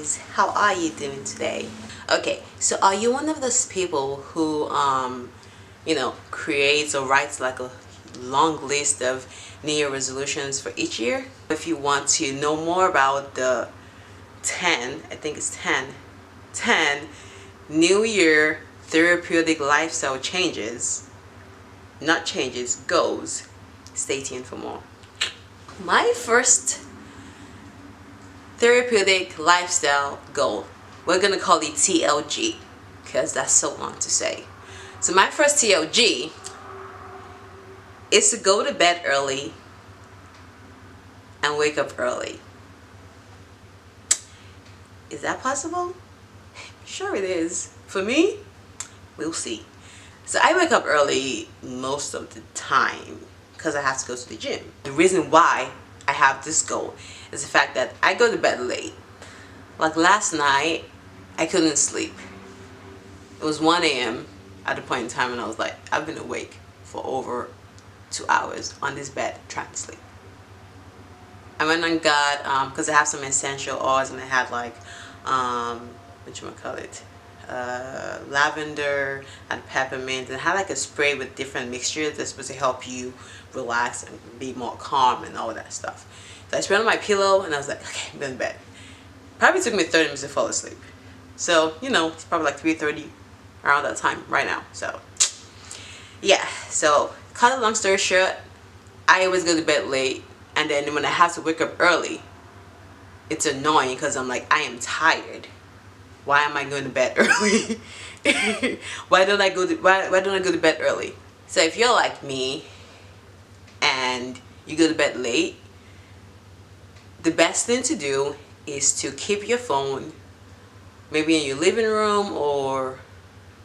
TLGs, how are you doing today? Okay, so are you one of those people who creates or writes like a long list of New Year resolutions for each year? If you want to know more about the 10, I think it's 10 New Year therapeutic lifestyle changes, not changes, goals, stay tuned for more. My first therapeutic lifestyle goal, we're gonna call it TLG because that's so long to say. So my first TLG is to go to bed early and wake up early. Is that possible? Sure it is. For me, we'll see. So I wake up early most of the time because I have to go to the gym. The reason why I have this goal is the fact that I go to bed late. Like last night, I couldn't sleep. It was 1 a.m. at the point in time when I was like, I've been awake for over 2 hours on this bed trying to sleep. I went and got, because I have some essential oils and I had like, whatchamacallit, lavender and peppermint, and I had like a spray with different mixtures that's supposed to help you relax and be more calm and all that stuff. So I spread on my pillow and I was like, okay, I'm going to bed. Probably took me 30 minutes to fall asleep. So, it's probably like 3:30 around that time right now. So, yeah. So, cut a long story short, I always go to bed late. And then when I have to wake up early, it's annoying because I'm like, I am tired. Why am I going to bed early? why don't I go to bed early? So if you're like me and you go to bed late, the best thing to do is to keep your phone maybe in your living room or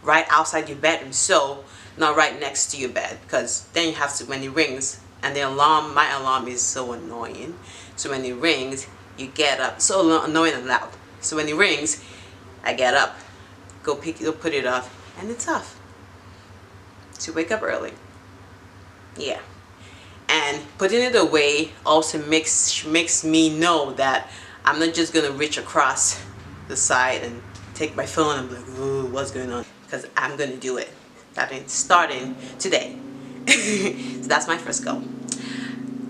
right outside your bedroom, so not right next to your bed, because then you have to, when it rings, and the alarm, my alarm is so annoying, so when it rings you get up, so annoying and loud, so when it rings I get up, go put it off, and it's off. So wake up early. Yeah. And putting it away also makes me know that I'm not just gonna reach across the side and take my phone and be like, ooh, what's going on? Because I'm gonna do it. Starting today. So that's my first goal.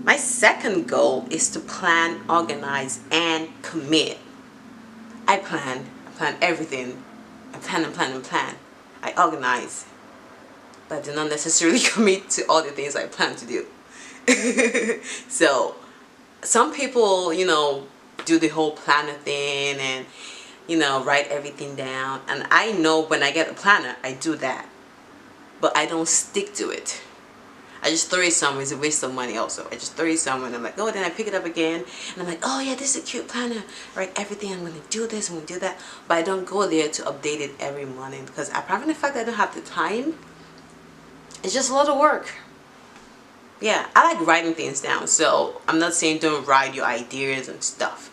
My second goal is to plan, organize, and commit. I plan everything. I plan. I organize, but I do not necessarily commit to all the things I plan to do. So some people, do the whole planner thing and, write everything down. And I know when I get a planner, I do that. But I don't stick to it. I just throw it somewhere. It's a waste of money also. I just throw it somewhere and I'm like, oh, then I pick it up again. And I'm like, oh yeah, this is a cute planner. I write everything. I'm going to do this, I'm going to do that. But I don't go there to update it every morning because apart from the fact that I don't have the time, it's just a lot of work. Yeah, I like writing things down. So I'm not saying don't write your ideas and stuff.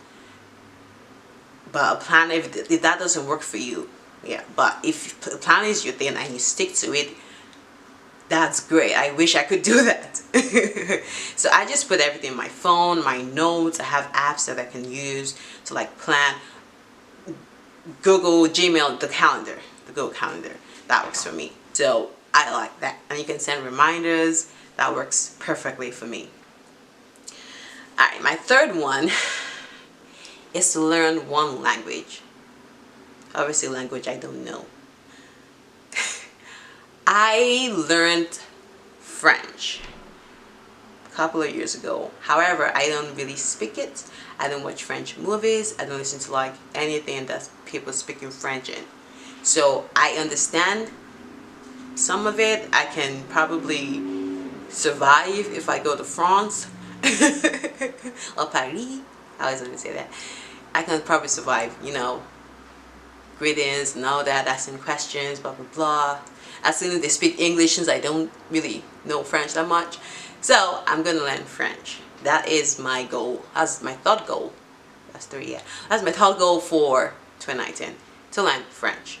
But a planner, if that doesn't work for you, yeah. But if a planner is your thing and you stick to it, that's great. I wish I could do that. So I just put everything in my phone, my notes. I have apps that I can use to like plan. Google, Gmail, the Google Calendar. That works for me. So I like that. And you can send reminders. That works perfectly for me. Alright, my third one is to learn one language. Obviously language I don't know. I learned French a couple of years ago. However, I don't really speak it. I don't watch French movies. I don't listen to like anything that people speak in French in. So I understand some of it. I can probably survive if I go to France or Paris. I always want to say that. I can probably survive, greetings and all that, asking questions, blah blah blah. As soon as they speak English, since I don't really know French that much, so I'm gonna learn French. That is my goal. That's my third goal. That's 3, yeah. That's my third goal for 2019, to learn French.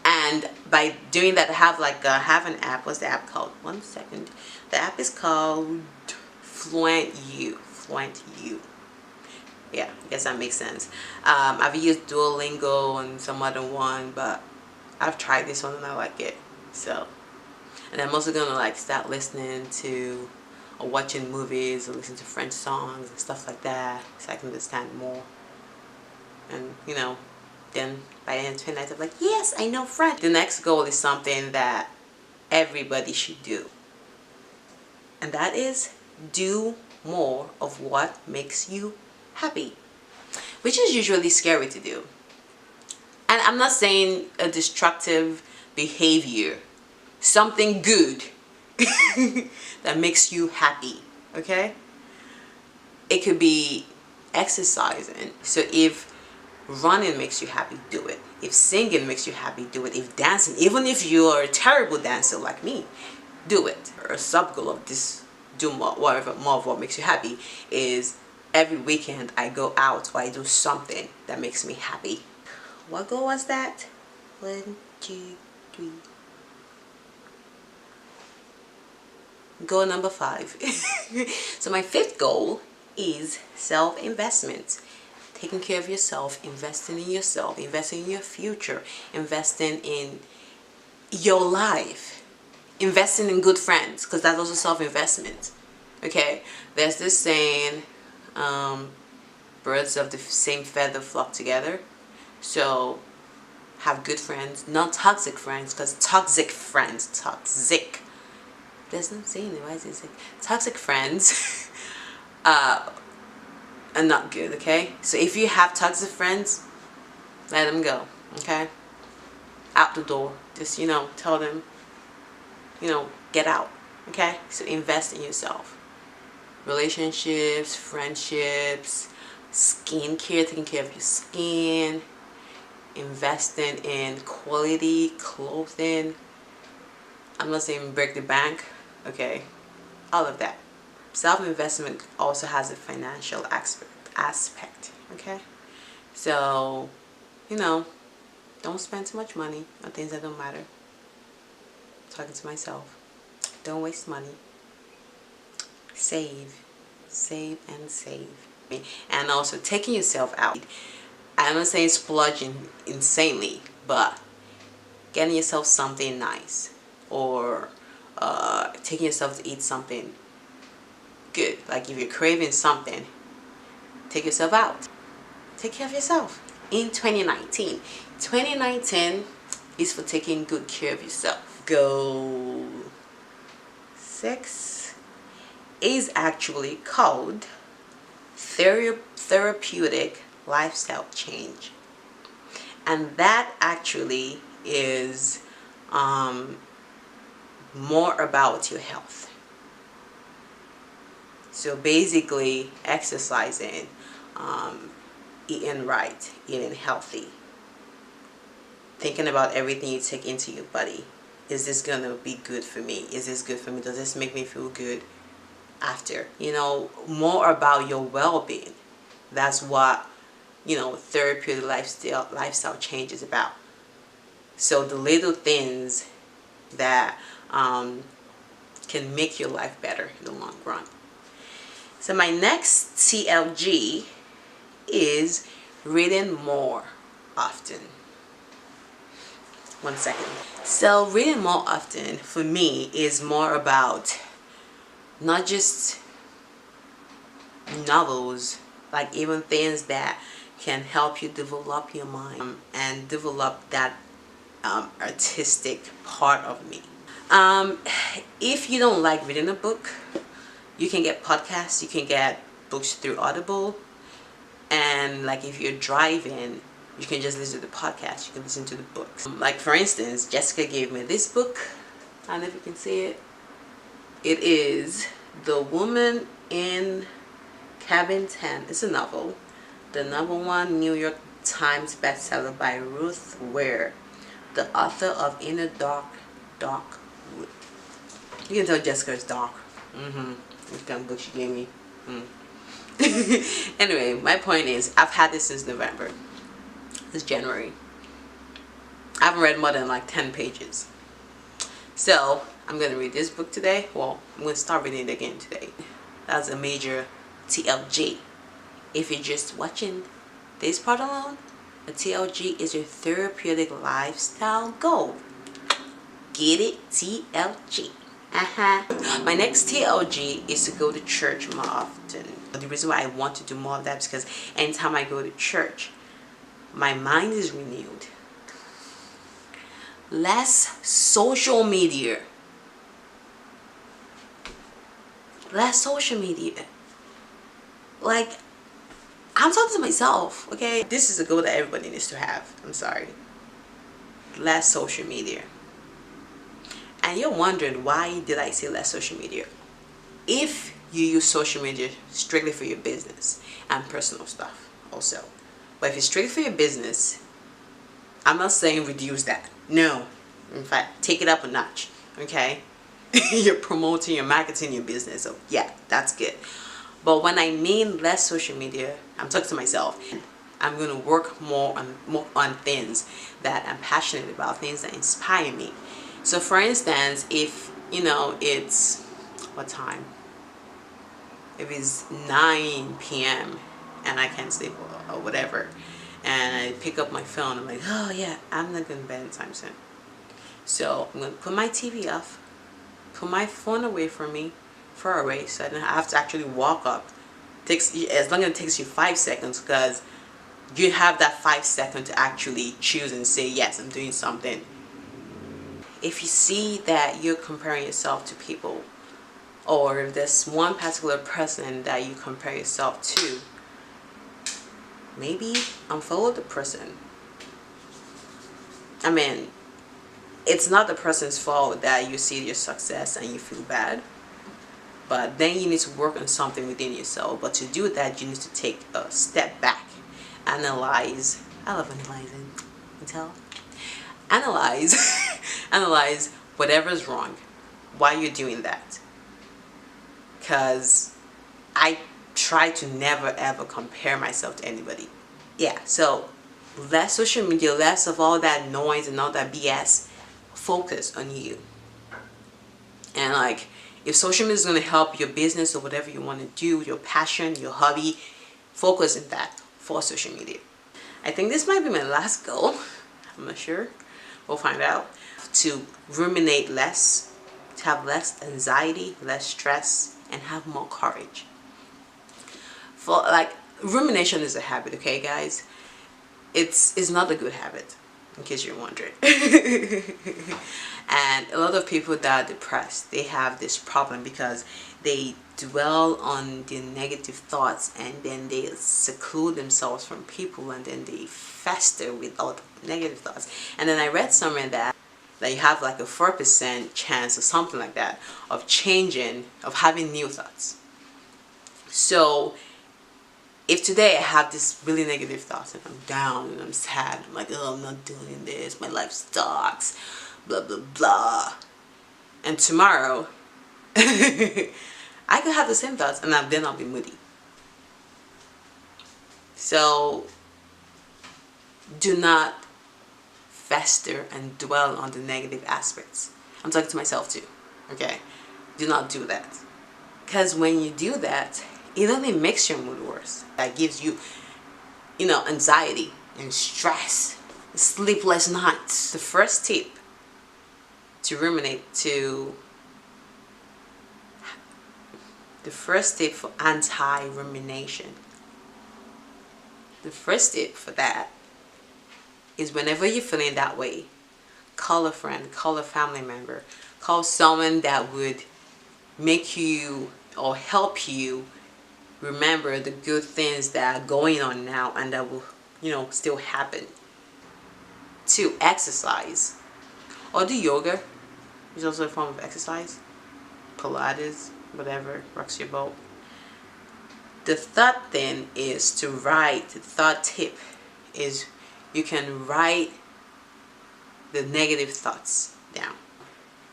And by doing that, I have an app. What's the app called? 1 second. The app is called Fluent U. Yeah, I guess that makes sense. I've used Duolingo and some other one, but I've tried this one and I like it. So, and I'm also gonna like start listening to or watching movies or listen to French songs and stuff like that, so I can understand more. And you know, then by the end of 2019, I'm like, yes, I know French. The next goal is something that everybody should do, and that is do more of what makes you happy, which is usually scary to do. And I'm not saying a destructive behavior, something good that makes you happy, okay? It could be exercising. So if running makes you happy, do it. If singing makes you happy, do it. If dancing, even if you're a terrible dancer like me, do it. Or a sub goal of this, do more, whatever, more of what makes you happy is every weekend I go out or I do something that makes me happy. What goal was that? 1, 2, 3. Goal number 5. So my 5th goal is self-investment. Taking care of yourself, investing in yourself, investing in your future, investing in your life, investing in good friends, because that's also self-investment. Okay, there's this saying, birds of the same feather flock together. So have good friends, not toxic friends, because toxic there's no saying it, why is it toxic friends are not good. Okay, so if you have toxic friends, let them go. Okay, out the door. Just, you know, tell them, you know, get out. Okay, so invest in yourself. Relationships, friendships, skincare, taking care of your skin, investing in quality clothing. I'm not saying break the bank, okay, all of that. Self-investment also has a financial aspect, okay? So, you know, don't spend too much money on things that don't matter. Talking to myself. Don't waste money. Save and save. And also taking yourself out. I'm not saying splurging insanely, but getting yourself something nice, or taking yourself to eat something good. Like if you're craving something, take yourself out. Take care of yourself. In 2019 is for taking good care of yourself. Goal 6 is actually called therapeutic lifestyle change, and that actually is more about your health. So basically exercising, eating right, eating healthy, thinking about everything you take into your body. Is this gonna be good for me? Is this good for me? Does this make me feel good after? You know, more about your well-being. That's what, you know, therapeutic lifestyle change is about. So the little things that can make your life better in the long run. So my next TLG is reading more often. 1 second. So reading more often for me is more about not just novels, like even things that can help you develop your mind and develop that artistic part of me. If you don't like reading a book, you can get podcasts, you can get books through Audible, and like if you're driving, you can just listen to the podcast, you can listen to the books. Like for instance, Jessica gave me this book. I don't know if you can see it. It is The Woman in Cabin 10. It's a novel. The #1 New York Times bestseller by Ruth Ware, the author of Inner Dark Wood. You can tell Jessica's dark. What kind of book she gave me. Anyway, my point is, I've had this since November. It's January. I haven't read more than like 10 pages. So I'm gonna read this book today. Well, I'm gonna start reading it again today. That's a major TLG. If you're just watching this part alone, a TLG is your therapeutic lifestyle goal. Get it? TLG. My next TLG is to go to church more often. The reason why I want to do more of that is because anytime I go to church, my mind is renewed. Less social media. Less social media. Like, I'm talking to myself, okay? This is a goal that everybody needs to have. I'm sorry. Less social media. And you're wondering, why did I say less social media? If you use social media strictly for your business and personal stuff also. But if it's strictly for your business, I'm not saying reduce that. No. In fact, take it up a notch, okay? You're promoting, you're marketing your business. So yeah, that's good. But when I mean less social media, I'm talking to myself. I'm going to work more on things that I'm passionate about, things that inspire me. So for instance, if, it's, what time? If it's 9 p.m. and I can't sleep or whatever, and I pick up my phone, I'm like, oh yeah, I'm not going to bed anytime soon. So I'm going to put my TV off, put my phone away from me, far away, so I don't have to actually walk up. As long as it takes you 5 seconds, because you have that 5 seconds to actually choose and say, yes, I'm doing something. If you see that you're comparing yourself to people, or if there's one particular person that you compare yourself to, maybe unfollow the person. I mean, it's not the person's fault that you see your success and you feel bad, but then you need to work on something within yourself. But to do that, you need to take a step back, analyze. I love analyzing. You tell? Analyze whatever's wrong, why you're doing that. Because I try to never ever compare myself to anybody. Yeah, so less social media, less of all that noise and all that BS. Focus on you. And like, if social media is going to help your business or whatever you want to do, your passion, your hobby, focus on that for social media. I think this might be my last goal. I'm not sure. We'll find out. To ruminate less, to have less anxiety, less stress, and have more courage. For like, rumination is a habit, okay guys? It's not a good habit, in case you're wondering. And a lot of people that are depressed, they have this problem because they dwell on the negative thoughts, and then they seclude themselves from people, and then they fester with all the negative thoughts. And then I read somewhere that you have like a 4% chance or something like that of changing, of having new thoughts. So if today I have this really negative thoughts and I'm down and I'm sad, I'm like, oh, I'm not doing this, my life sucks, blah blah blah, and tomorrow I could have the same thoughts and then I'll be moody. So do not fester and dwell on the negative aspects. I'm talking to myself too, okay? Do not do that, because when you do that, it only makes your mood worse. That gives you, anxiety and stress, sleepless nights. The first tip to ruminate the first tip for anti-rumination, the first tip for that is, whenever you're feeling that way, call a friend, call a family member, call someone that would make you or help you remember the good things that are going on now and that will, still happen. 2, exercise or do yoga. It's also a form of exercise. Pilates, whatever rocks your boat. The third thing is to write. The third tip is you can write the negative thoughts down,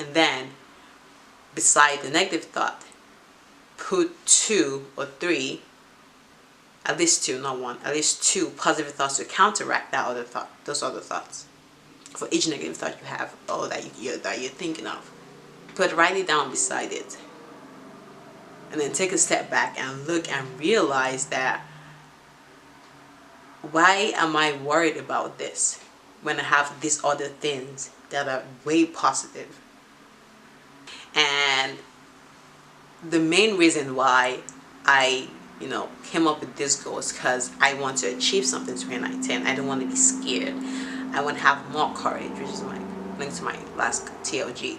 and then beside the negative thought, put 2 or 3, at least 2, not 1, at least 2 positive thoughts to counteract that other thought, those other thoughts. For each negative thought you have, or that you're thinking of, write it down beside it, and then take a step back and look and realize that why am I worried about this when I have these other things that are way positive? And the main reason why I came up with this goal is because I want to achieve something 2019. I don't want to be scared. I want to have more courage, which is my link to my last TLG.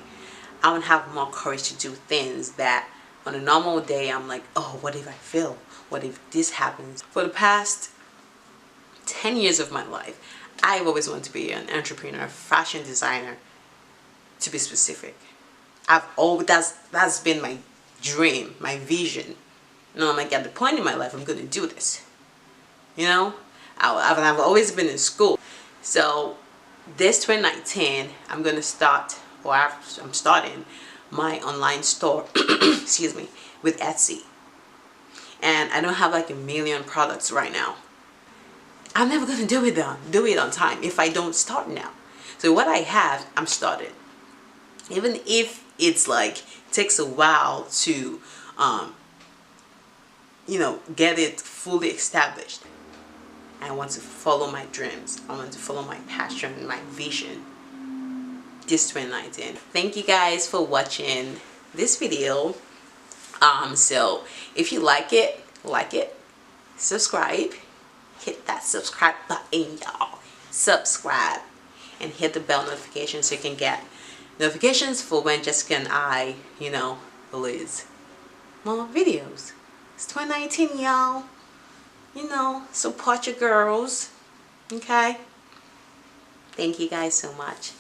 I want to have more courage to do things that on a normal day I'm like, oh, what if I fail? What if this happens? For the past 10 years of my life, I've always wanted to be an entrepreneur, fashion designer, to be specific. That's been my dream, my vision. I'm like, at the point in my life, I'm going to do this. I've always been in school. So this 2019, I'm going to start, or I'm starting my online store, excuse me, with Etsy. And I don't have like a million products right now. I'm never going to do it on time if I don't start now. So what I have, I'm started. Even if it's like takes a while to get it fully established. I want to follow my dreams. I want to follow my passion, my vision this 2019. Thank you guys for watching this video. So if you like it, subscribe, hit that subscribe button, y'all. Subscribe and hit the bell notification so you can get notifications for when Jessica and I, release more videos. It's 2019, y'all. Support your girls. Okay? Thank you guys so much.